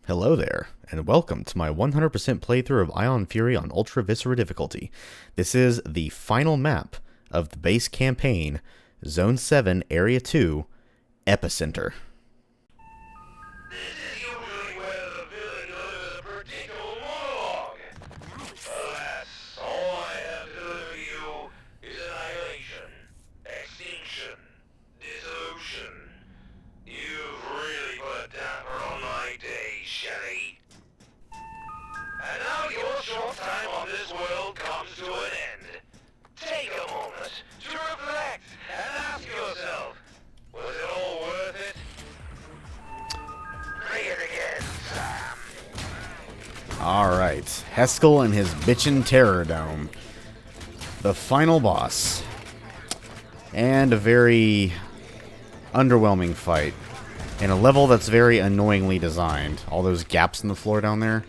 Hello there, and welcome to my 100% playthrough of Ion Fury on Ultra Viscera difficulty. This is the final map of the base campaign, Zone 7, Area 2, Epicenter. This is usually where the villain delivers a particular monologue. Alas, all I have to deliver you is annihilation, extinction, dissolution. You've really put a damper on my day, Shelly. And now your short time on this world comes to an end. Take a moment to reflect and ask yourself, was it all worth it? Try it again, Sam. Alright, Heskel and his Bitchin Terror Dome. The final boss. And a very underwhelming fight. In a level that's very annoyingly designed. All those gaps in the floor down there.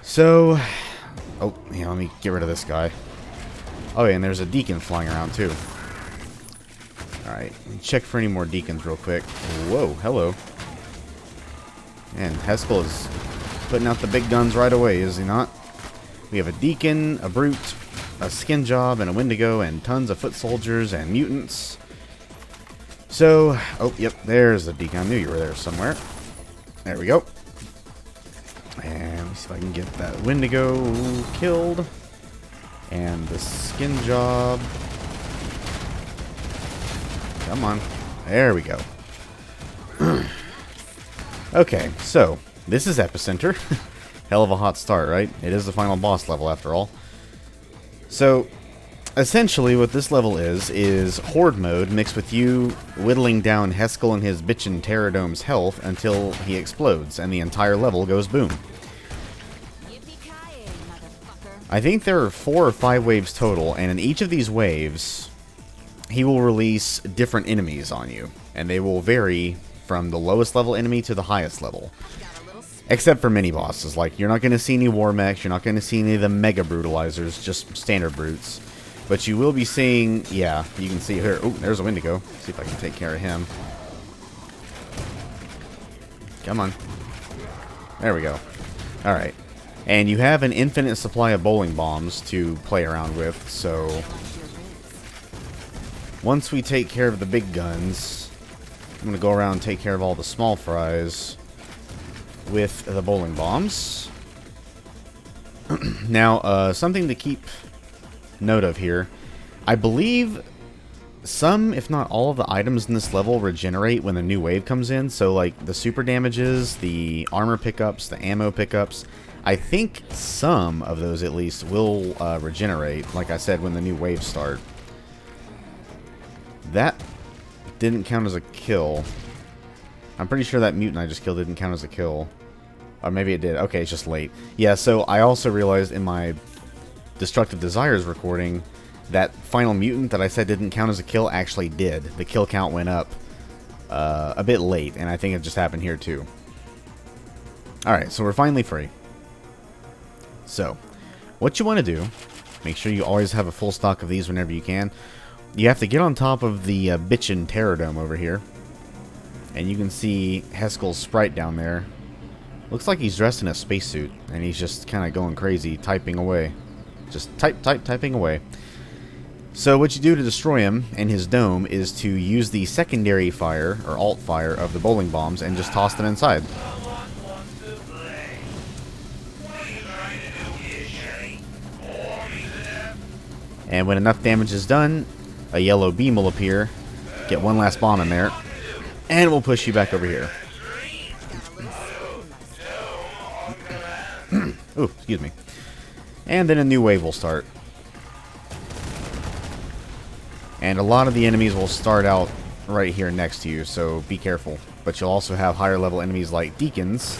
So, oh, yeah, let me get rid of this guy. Oh, yeah, and there's a deacon flying around, too. Alright, check for any more deacons real quick. Whoa, hello. And Heskel is putting out the big guns right away, is he not? We have a deacon, a brute, a skin job, and a wendigo, and tons of foot soldiers and mutants. So, oh, yep, there's the deacon. I knew you were there somewhere. There we go. And let's see if I can get that wendigo killed. And the skin job. Come on. There we go. Okay, so this is Epicenter. Hell of a hot start, right? It is the final boss level after all. So, essentially what this level is Horde mode mixed with you whittling down Heskel and his Bitchin Terror Dome's health until he explodes and the entire level goes boom. I think there are 4 or 5 waves total, and in each of these waves, he will release different enemies on you, and they will vary from the lowest level enemy to the highest level. Except for mini-bosses, like, you're not going to see any War Mechs, you're not going to see any of the Mega Brutalizers, just standard brutes. But you will be seeing, yeah, you can see here, oh, there's a Wendigo. See if I can take care of him. Come on. There we go. Alright. And you have an infinite supply of bowling bombs to play around with, so once we take care of the big guns, I'm going to go around and take care of all the small fries with the bowling bombs. Now, something to keep note of here. I believe some, if not all, of the items in this level regenerate when the new wave comes in. So, like, the super damages, the armor pickups, the ammo pickups. I think some of those, at least, will regenerate, like I said, when the new waves start. That didn't count as a kill. I'm pretty sure that mutant I just killed didn't count as a kill. Or maybe it did. Okay, it's just late. Yeah, so I also realized in my Destructive Desires recording that final mutant that I said didn't count as a kill actually did. The kill count went up a bit late, and I think it just happened here too. Alright, so we're finally free. So, what you want to do, make sure you always have a full stock of these whenever you can. You have to get on top of the Bitchin Terror Dome over here. And you can see Heskel's sprite down there. Looks like he's dressed in a spacesuit, and he's just kind of going crazy, typing away. Just typing away. So what you do to destroy him and his dome is to use the secondary fire, or alt fire, of the bowling bombs and just toss them inside. And when enough damage is done, a yellow beam will appear, get one last bomb in there, and we'll push you back over here. Ooh, excuse me. And then a new wave will start. And a lot of the enemies will start out right here next to you, so be careful. But you'll also have higher level enemies like deacons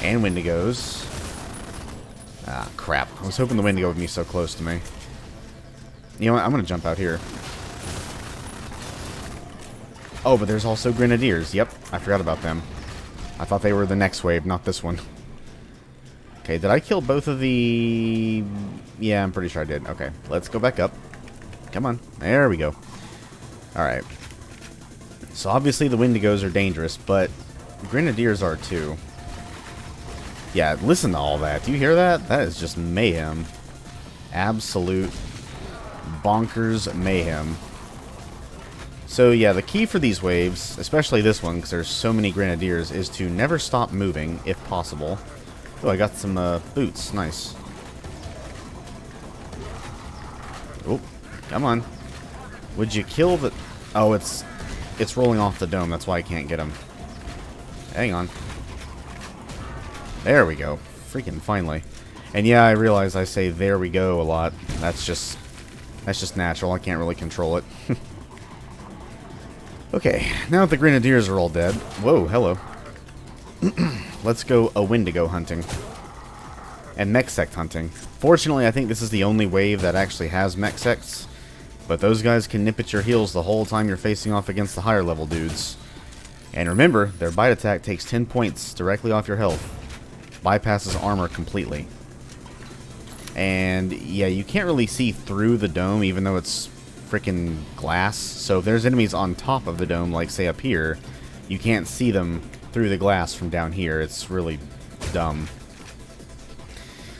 and wendigos. Ah, crap. I was hoping the wendigo would be so close to me. You know what? I'm going to jump out here. Oh, but there's also grenadiers. Yep, I forgot about them. I thought they were the next wave, not this one. Okay, did I kill both of the... Yeah, I'm pretty sure I did. Okay, let's go back up. Come on. There we go. Alright. So obviously the wendigos are dangerous, but grenadiers are too. Yeah, listen to all that. Do you hear that? That is just mayhem. Absolute bonkers mayhem. So yeah, the key for these waves, especially this one, because there's so many grenadiers, is to never stop moving, if possible. Oh, I got some boots. Nice. Oh, come on. Would you kill the... Oh, it's rolling off the dome. That's why I can't get him. Hang on. There we go. Freaking finally. And yeah, I realize I say "there we go" a lot. That's just natural. I can't really control it. Okay, now that the grenadiers are all dead... Whoa, hello. Let's go a Wendigo hunting. And mech sect hunting. Fortunately, I think this is the only wave that actually has mech sects. But those guys can nip at your heels the whole time you're facing off against the higher level dudes. And remember, their bite attack takes 10 points directly off your health. Bypasses armor completely. And yeah, you can't really see through the dome even though it's freaking glass. So if there's enemies on top of the dome, like say up here, you can't see them through the glass from down here. It's really dumb.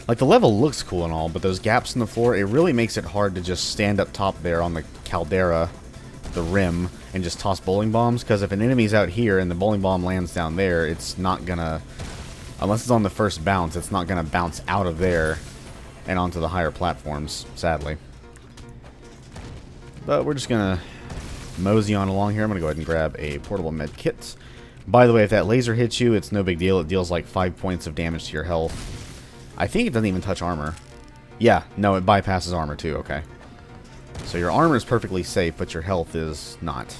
Like, the level looks cool and all, but those gaps in the floor, it really makes it hard to just stand up top there on the caldera, the rim, and just toss bowling bombs, because if an enemy's out here and the bowling bomb lands down there, it's not gonna, unless it's on the first bounce, it's not gonna bounce out of there and onto the higher platforms, sadly. But we're just gonna mosey on along here. I'm gonna go ahead and grab a portable med kit. By the way, if that laser hits you, it's no big deal. It deals like 5 points of damage to your health. I think it doesn't even touch armor. Yeah, no, it bypasses armor too, okay. So your armor is perfectly safe, but your health is not.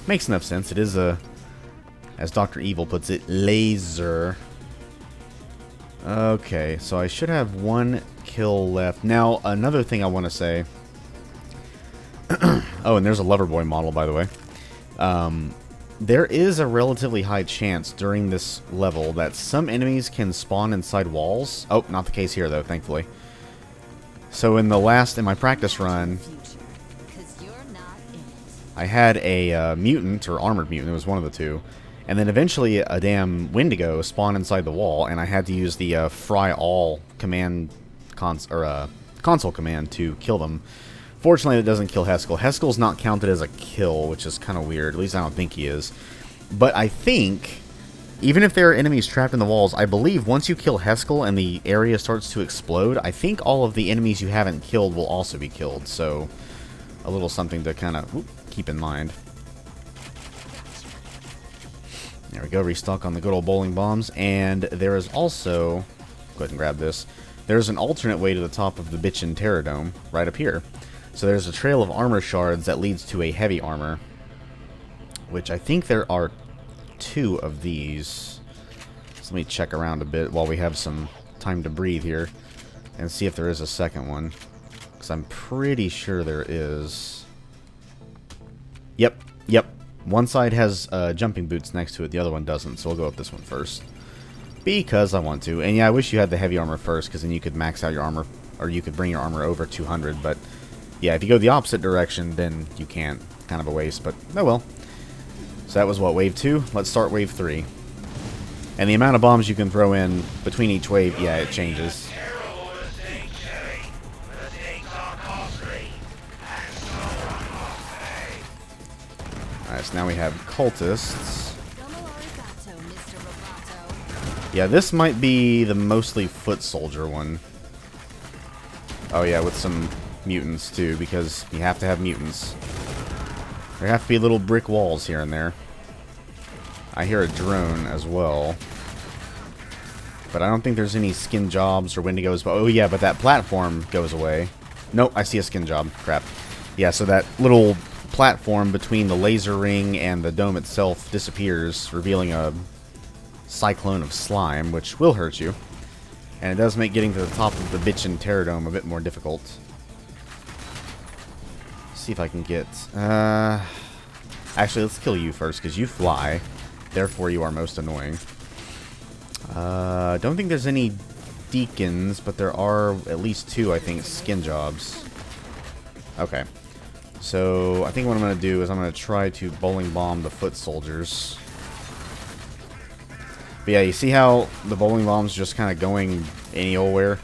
Makes enough sense. It is a, as Dr. Evil puts it, laser. Okay, so I should have one kill left. Now, another thing I want to say... Oh, and there's a Loverboy model, by the way. There is a relatively high chance during this level that some enemies can spawn inside walls. Oh, not the case here, though, thankfully. So in my practice run, I had a mutant, or armored mutant, it was one of the two. And then eventually a damn Wendigo spawned inside the wall, and I had to use the fry all command, console command to kill them. Fortunately, it doesn't kill Heskel. Heskel's not counted as a kill, which is kind of weird. At least I don't think he is. But I think, even if there are enemies trapped in the walls, I believe once you kill Heskel and the area starts to explode, I think all of the enemies you haven't killed will also be killed. So, a little something to kind of keep in mind. There we go, restock on the good old bowling bombs. And there is also, go ahead and grab this, there's an alternate way to the top of the Bitchin Terror Dome, right up here. So there's a trail of armor shards that leads to a heavy armor, which I think there are 2 of these. So let me check around a bit while we have some time to breathe here and see if there is a second one, because I'm pretty sure there is. Yep. One side has jumping boots next to it, the other one doesn't, so we'll go up this one first because I want to. And yeah, I wish you had the heavy armor first, because then you could max out your armor, or you could bring your armor over 200, but yeah, if you go the opposite direction, then you can't. Kind of a waste, but oh well. So that was what, wave 2? Let's start wave 3. And the amount of bombs you can throw in between each wave, yeah, it changes. Alright, so now we have cultists. Yeah, this might be the mostly foot soldier one. Oh yeah, with some mutants too, because you have to have mutants. There have to be little brick walls here and there. I hear a drone as well, but I don't think there's any skin jobs or Wendigos. Oh yeah, but that platform goes away. Nope, I see a skin job. Crap. Yeah, so that little platform between the laser ring and the dome itself disappears, revealing a cyclone of slime, which will hurt you. And it does make getting to the top of the Bitchin Terror Dome a bit more difficult. See if I can get... Actually, let's kill you first, because you fly. Therefore, you are most annoying. Don't think there's any deacons, but there are at least 2, I think, skin jobs. Okay. So, I think what I'm going to do is I'm going to try to bowling bomb the foot soldiers. But yeah, you see how the bowling bomb's just kind of going any old where?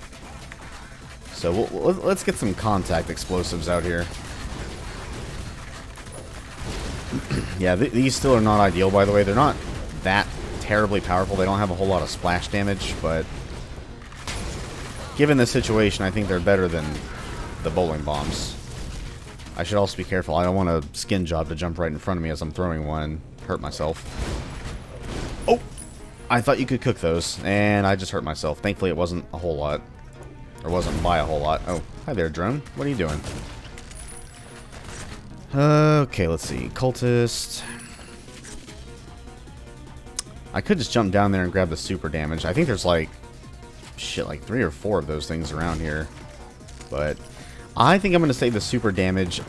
So let's get some contact explosives out here. Yeah, these still are not ideal, by the way. They're not that terribly powerful. They don't have a whole lot of splash damage, but given the situation, I think they're better than the bowling bombs. I should also be careful. I don't want a skin job to jump right in front of me as I'm throwing one and hurt myself. Oh! I thought you could cook those, and I just hurt myself. Thankfully, it wasn't a whole lot. Or wasn't by a whole lot. Oh, hi there, drone. What are you doing? Okay, let's see. Cultist. I could just jump down there and grab the super damage. I think there's like, shit, like 3 or 4 of those things around here. But I think I'm going to save the super damage,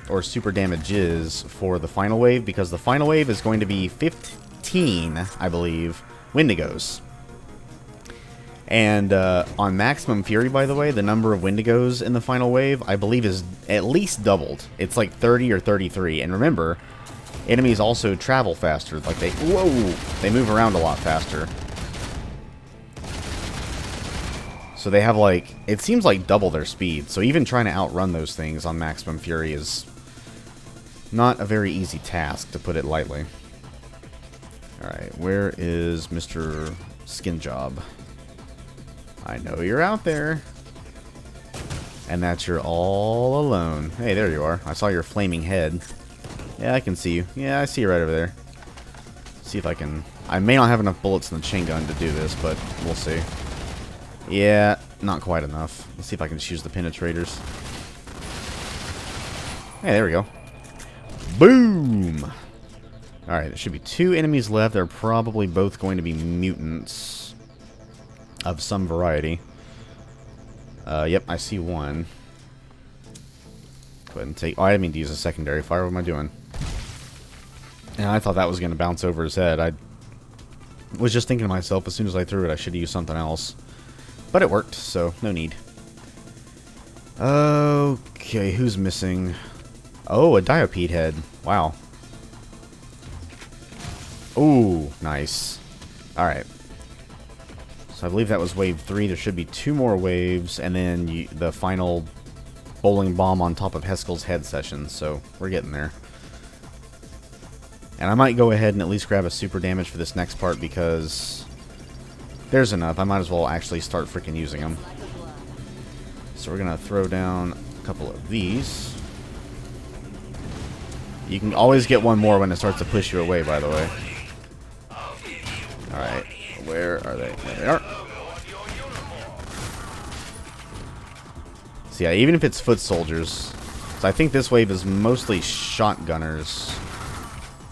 or super damages, for the final wave, because the final wave is going to be 15, I believe, Wendigos. And on Maximum Fury, by the way, the number of Wendigos in the final wave, I believe, is at least doubled. It's like 30 or 33. And remember, enemies also travel faster. Like they move around a lot faster. So they have like, it seems like double their speed. So even trying to outrun those things on Maximum Fury is not a very easy task, to put it lightly. Alright, where is Mr. Skin Job? I know you're out there. And that you're all alone. Hey, there you are. I saw your flaming head. Yeah, I can see you. Yeah, I see you right over there. See if I can... I may not have enough bullets in the chain gun to do this, but we'll see. Yeah, not quite enough. Let's see if I can just use the penetrators. Hey, there we go. Boom! Alright, there should be 2 enemies left. They're probably both going to be mutants of some variety. Yep, I see one. Go ahead and take... Oh, I didn't mean to use a secondary fire. What am I doing? And I thought that was going to bounce over his head. I was just thinking to myself, as soon as I threw it, I should have used something else. But it worked, so no need. Okay, who's missing? Oh, a Diopede head. Wow. Ooh, nice. Alright. So I believe that was wave 3. There should be 2 more waves, and then the final bowling bomb on top of Heskel's head session. So we're getting there. And I might go ahead and at least grab a super damage for this next part, because there's enough. I might as well actually start freaking using them. So we're going to throw down a couple of these. You can always get one more when it starts to push you away, by the way. Alright. Where are they? There they are. So yeah, even if it's foot soldiers, so I think this wave is mostly shotgunners,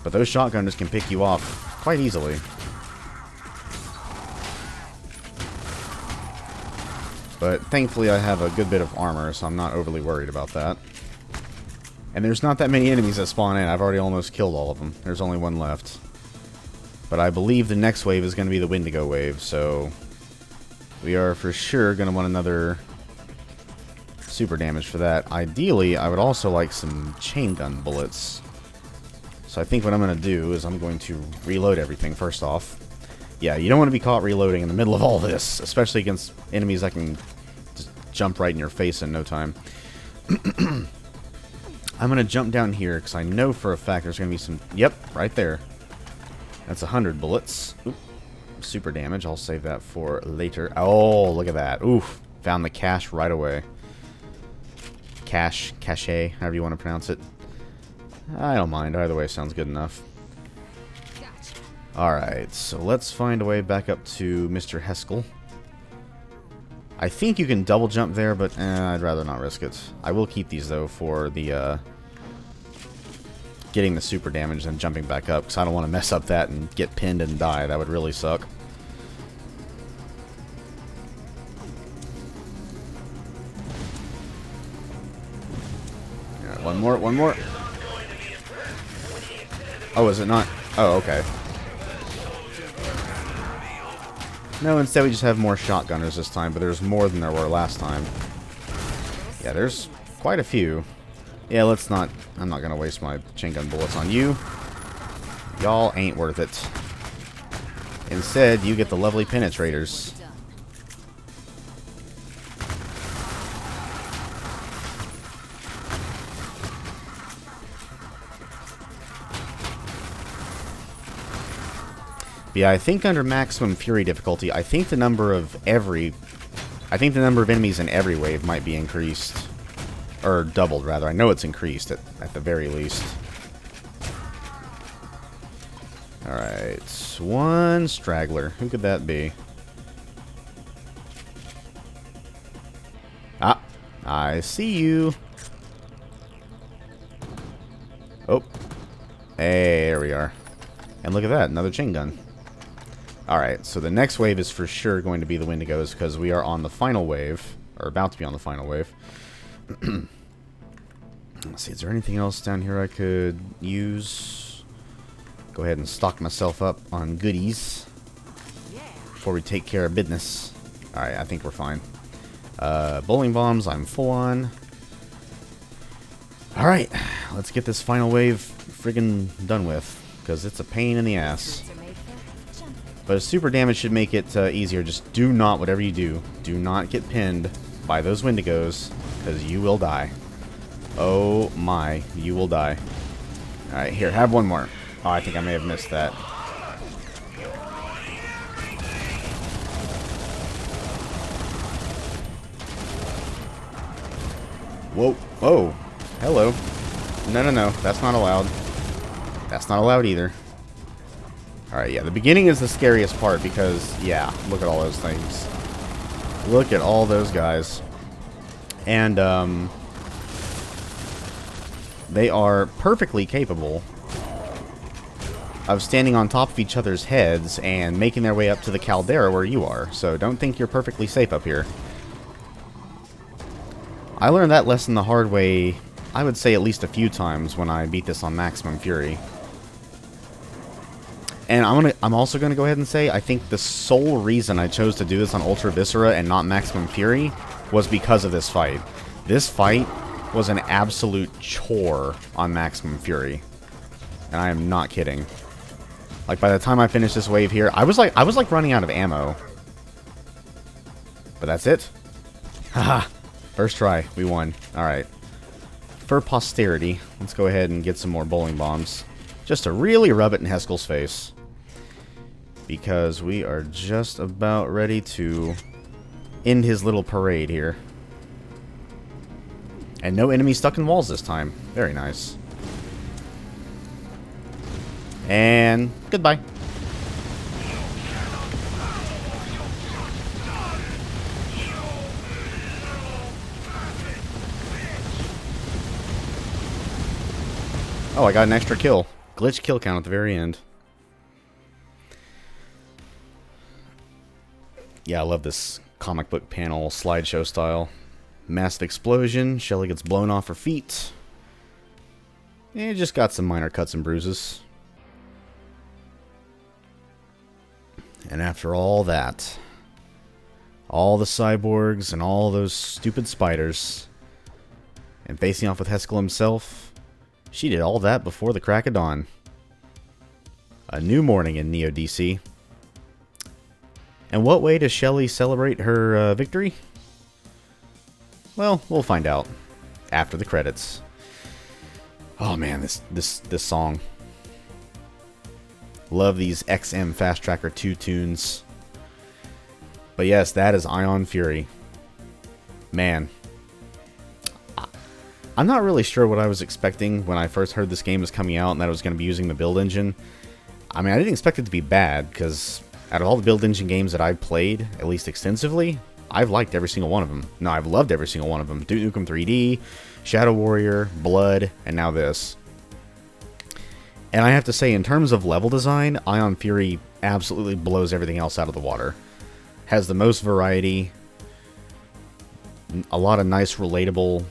but those shotgunners can pick you off quite easily. But thankfully I have a good bit of armor, so I'm not overly worried about that. And there's not that many enemies that spawn in. I've already almost killed all of them. There's only one left. But I believe the next wave is going to be the Wendigo wave, so we are for sure going to want another super damage for that. Ideally, I would also like some chain gun bullets. So I think what I'm going to do is I'm going to reload everything first off. Yeah, you don't want to be caught reloading in the middle of all this, especially against enemies that can just jump right in your face in no time. I'm going to jump down here because I know for a fact there's going to be some... Yep, right there. That's 100 bullets. Oop. Super damage. I'll save that for later. Oh, look at that. Oof. Found the cache right away. Cache, however you want to pronounce it. I don't mind. Either way sounds good enough. Alright, so let's find a way back up to Mr. Heskel. I think you can double jump there, but I'd rather not risk it. I will keep these, though, for the getting the super damage and jumping back up, because I don't want to mess up that and get pinned and die. That would really suck. Alright, one more. Oh, is it not? Oh, okay. No, instead we just have more shotgunners this time, but there's more than there were last time. Yeah, there's quite a few. Yeah, let's not... I'm not gonna waste my chain gun bullets on you. Y'all ain't worth it. Instead, you get the lovely penetrators. But yeah, I think under maximum fury difficulty, I think the number of enemies in every wave might be increased. Or doubled, rather. I know it's increased at the very least. Alright, one straggler. Who could that be? Ah, I see you. Oh. Hey, there we are. And look at that, another chain gun. Alright, so the next wave is for sure going to be the Wendigos, because we are on the final wave. Or about to be on the final wave. Let's see, is there anything else down here I could use? Go ahead and stock myself up on goodies before we take care of business. Alright, I think we're fine. Bowling bombs, I'm full on. Alright, let's get this final wave friggin' done with, because it's a pain in the ass. But a super damage should make it easier. Just do not, whatever you do, do not get pinned by those Wendigos, because you will die. Oh my, you will die. Alright, here, have one more. Oh, I think I may have missed that. Whoa, whoa, hello. No, no, no, that's not allowed. That's not allowed either. Alright, yeah, the beginning is the scariest part because, yeah, look at all those things. Look at all those guys. And, they are perfectly capable of standing on top of each other's heads and making their way up to the caldera where you are. So don't think you're perfectly safe up here. I learned that lesson the hard way, I would say at least a few times when I beat this on Maximum Fury. And I'm also going to go ahead and say, I think the sole reason I chose to do this on Ultra Viscera and not Maximum Fury was because of this fight. This fight was an absolute chore on Maximum Fury. And I am not kidding. Like, by the time I finished this wave here, I was like running out of ammo. But that's it. Haha. First try. We won. Alright. For posterity, let's go ahead and get some more bowling bombs. Just to really rub it in Heskel's face. Because we are just about ready to end his little parade here. And no enemies stuck in walls this time. Very nice. And goodbye. Oh, I got an extra kill. Glitch kill count at the very end. Yeah, I love this comic book panel slideshow style. Massive explosion. Shelly gets blown off her feet. And just got some minor cuts and bruises. And after all that, all the cyborgs and all those stupid spiders, and facing off with Heskel himself, she did all that before the crack of dawn. A new morning in Neo DC. And what way does Shelly celebrate her victory? Well, we'll find out after the credits. Oh man, this song. Love these XM Fast Tracker 2 tunes. But yes, that is Ion Fury. Man. I'm not really sure what I was expecting when I first heard this game was coming out and that it was going to be using the build engine. I mean, I didn't expect it to be bad, because out of all the build engine games that I've played, at least extensively, I've liked every single one of them. No, I've loved every single one of them. Duke Nukem 3D, Shadow Warrior, Blood, and now this. And I have to say, in terms of level design, Ion Fury absolutely blows everything else out of the water. Has the most variety, a lot of nice, relatable,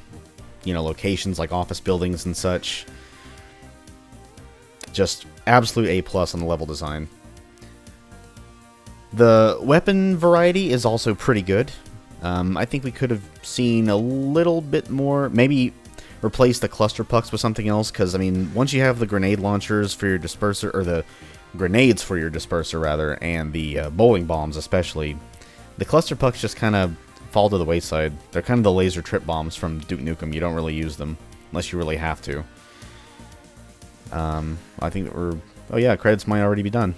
locations like office buildings and such. Just absolute A+ on the level design. The weapon variety is also pretty good. I think we could have seen a little bit more, maybe replace the cluster pucks with something else, because, I mean, once you have the grenade launchers for your disperser, or the grenades for your disperser, rather, and the bowling bombs especially, the cluster pucks just kind of fall to the wayside. They're kind of the laser trip bombs from Duke Nukem. You don't really use them unless you really have to. I think that we're... Oh yeah, credits might already be done.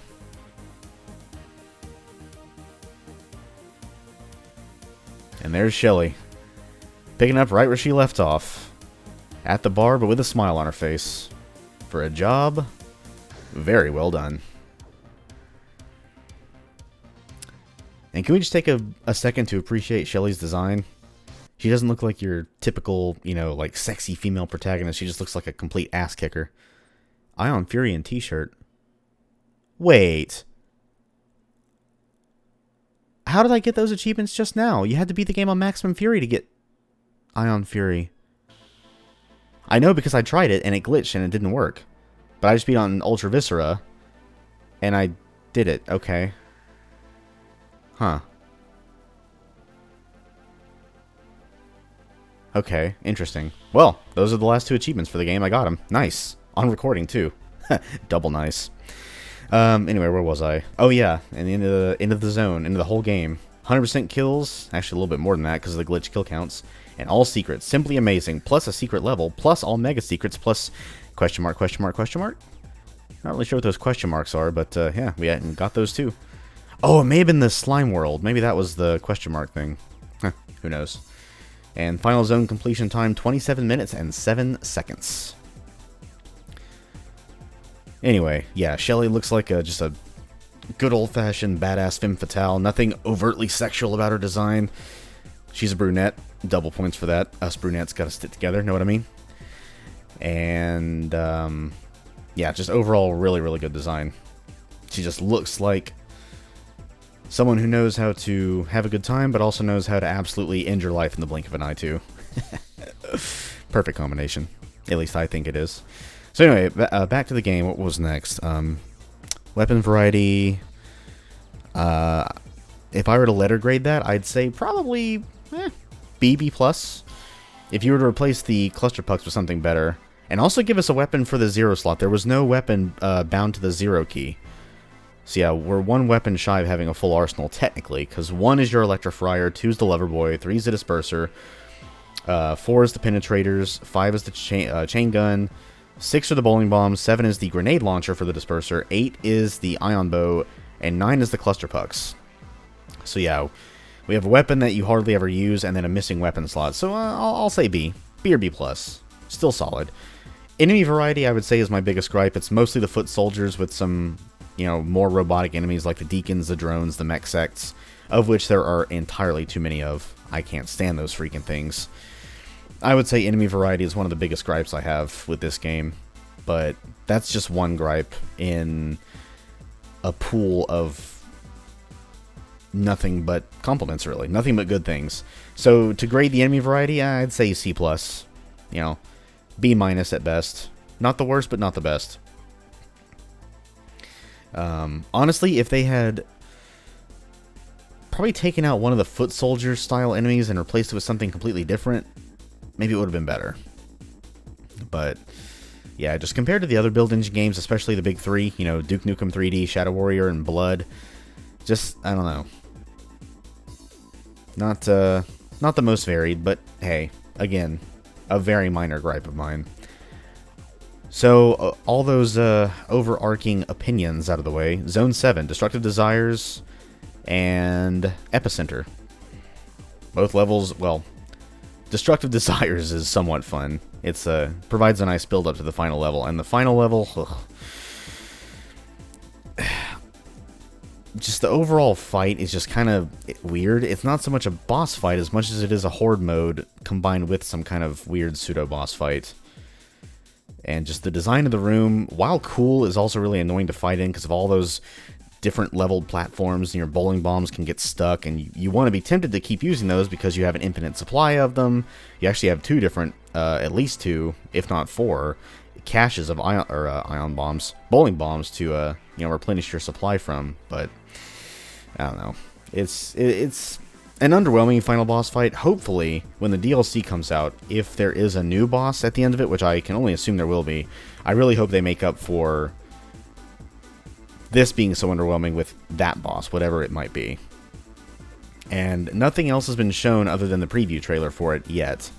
And there's Shelly, picking up right where she left off. At the bar, but with a smile on her face. For a job very well done. And can we just take a second to appreciate Shelly's design? She doesn't look like your typical, you know, like sexy female protagonist. She just looks like a complete ass kicker. Ion Fury and t-shirt. Wait. How did I get those achievements just now? You had to beat the game on Maximum Fury to get Ion Fury. I know because I tried it and it glitched and it didn't work. But I just beat on Ultra Viscera and I did it. Okay. Huh. Okay, interesting. Well, those are the last 2 achievements for the game. I got them. Nice. On recording, too. Double nice. Anyway, where was I? Oh, yeah. And into the zone. Into the whole game. 100% kills. Actually, a little bit more than that because of the glitch kill counts. And all secrets. Simply amazing. Plus a secret level. Plus all mega secrets. Plus question mark, question mark, question mark. Not really sure what those question marks are, but yeah, we got those too. Oh, it may have been the slime world. Maybe that was the question mark thing. Huh, who knows. And final zone completion time, 27 minutes and 7 seconds. Anyway, yeah, Shelly looks like just a good old-fashioned badass femme fatale. Nothing overtly sexual about her design. She's a brunette. Double points for that. Us brunettes got to stick together, know what I mean? And, yeah, just overall really, really good design. She just looks like someone who knows how to have a good time, but also knows how to absolutely end your life in the blink of an eye, too. Perfect combination. At least I think it is. So anyway, back to the game. What was next? Weapon variety. If I were to letter grade that, I'd say probably B, B+. If you were to replace the cluster pucks with something better, and also give us a weapon for the 0 slot. There was no weapon bound to the 0 key. So yeah, we're 1 weapon shy of having a full arsenal, technically, because 1 is your Electrofryer, 2 is the Lover Boy, 3 is the Disperser, 4 is the Penetrators, 5 is the chain gun, 6 are the Bowling Bombs, 7 is the Grenade Launcher for the Disperser, 8 is the Ion Bow, and 9 is the Cluster Pucks. So yeah, we have a weapon that you hardly ever use, and then a missing weapon slot. So I'll say B. B or B+. Still solid. Enemy variety, I would say, is my biggest gripe. It's mostly the foot soldiers with some, you know, more robotic enemies like the Deacons, the Drones, the Mech Sects, of which there are entirely too many of. I can't stand those freaking things. I would say enemy variety is one of the biggest gripes I have with this game, but that's just one gripe in a pool of nothing but compliments, really. Nothing but good things. So to grade the enemy variety, I'd say C+. You know, B- at best. Not the worst, but not the best. Honestly, if they had probably taken out one of the foot soldier style enemies and replaced it with something completely different, maybe it would have been better. But yeah, just compared to the other Build Engine games, especially the big 3, you know, Duke Nukem 3D, Shadow Warrior, and Blood, just, I don't know. Not the most varied, but hey, again, a very minor gripe of mine. So, all those overarching opinions out of the way, Zone 7, Destructive Desires, and Epicenter. Both levels, well, Destructive Desires is somewhat fun. It's provides a nice build-up to the final level, and the final level, just the overall fight is just kind of weird. It's not so much a boss fight as much as it is a horde mode combined with some kind of weird pseudo-boss fight. And just the design of the room, while cool, is also really annoying to fight in because of all those different leveled platforms, and your bowling bombs can get stuck, and you want to be tempted to keep using those because you have an infinite supply of them. You actually have 2 different, at least 2, if not 4, caches of ion bombs, bowling bombs to you know, replenish your supply from. But I don't know. It's an underwhelming final boss fight. Hopefully, when the DLC comes out, if there is a new boss at the end of it, which I can only assume there will be, I really hope they make up for this being so underwhelming with that boss, whatever it might be. And nothing else has been shown other than the preview trailer for it yet.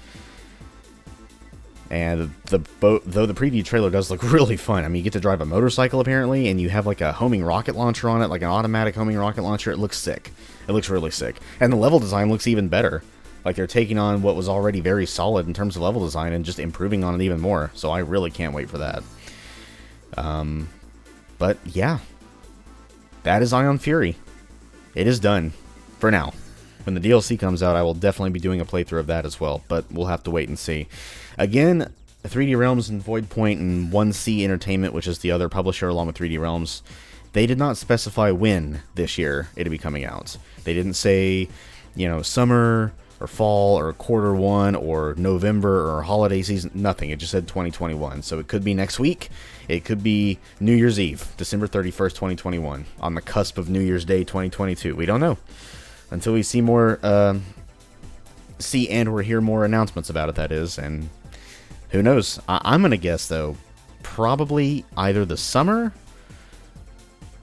And though the preview trailer does look really fun. I mean, you get to drive a motorcycle apparently, and you have like a homing rocket launcher on it, like an automatic homing rocket launcher. It looks sick. It looks really sick. And the level design looks even better. Like they're taking on what was already very solid in terms of level design and just improving on it even more. So I really can't wait for that. But yeah, that is Ion Fury. It is done for now. When the DLC comes out, I will definitely be doing a playthrough of that as well, but we'll have to wait and see. Again, 3D Realms and Void Point and 1C Entertainment, which is the other publisher along with 3D Realms, they did not specify when this year it'd be coming out. They didn't say, you know, summer or fall or Q1 or November or holiday season, nothing. It just said 2021. So it could be next week. It could be New Year's Eve, December 31st, 2021, on the cusp of New Year's Day 2022. We don't know. Until we see more, see and or hear more announcements about it, that is, and who knows. I'm going to guess, though, probably either the summer,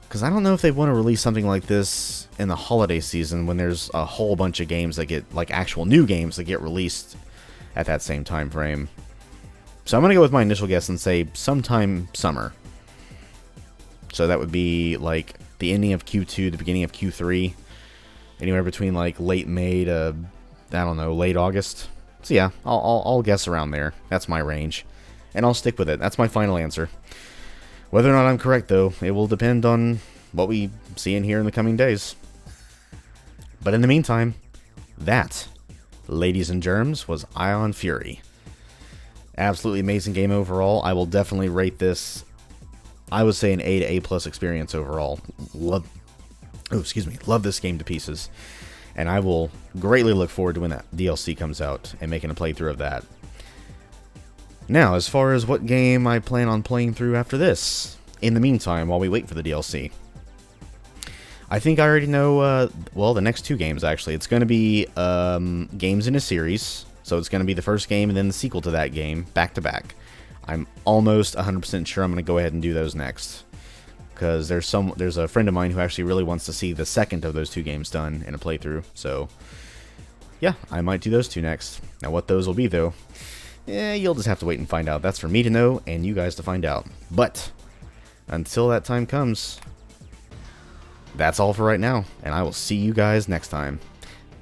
because I don't know if they want to release something like this in the holiday season when there's a whole bunch of games that get, like actual new games that get released at that same time frame. So I'm going to go with my initial guess and say sometime summer. So that would be like the ending of Q2, the beginning of Q3. Anywhere between like late May to, I don't know, late August. So yeah, I'll guess around there. That's my range. And I'll stick with it. That's my final answer. Whether or not I'm correct, though, it will depend on what we see and hear in the coming days. But in the meantime, that, ladies and germs, was Ion Fury. Absolutely amazing game overall. I will definitely rate this, I would say, an A to A+ experience overall. Love this game to pieces. And I will greatly look forward to when that DLC comes out and making a playthrough of that. Now, as far as what game I plan on playing through after this, in the meantime, while we wait for the DLC, I think I already know, well, the next two games, actually. It's going to be games in a series, so it's going to be the first game and then the sequel to that game, back-to-back. I'm almost 100% sure I'm going to go ahead and do those next, because there's a friend of mine who actually really wants to see the second of those two games done in a playthrough, so yeah, I might do those two next. Now, what those will be, though, you'll just have to wait and find out. That's for me to know and you guys to find out. But until that time comes, that's all for right now, and I will see you guys next time.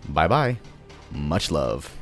Bye-bye. Much love.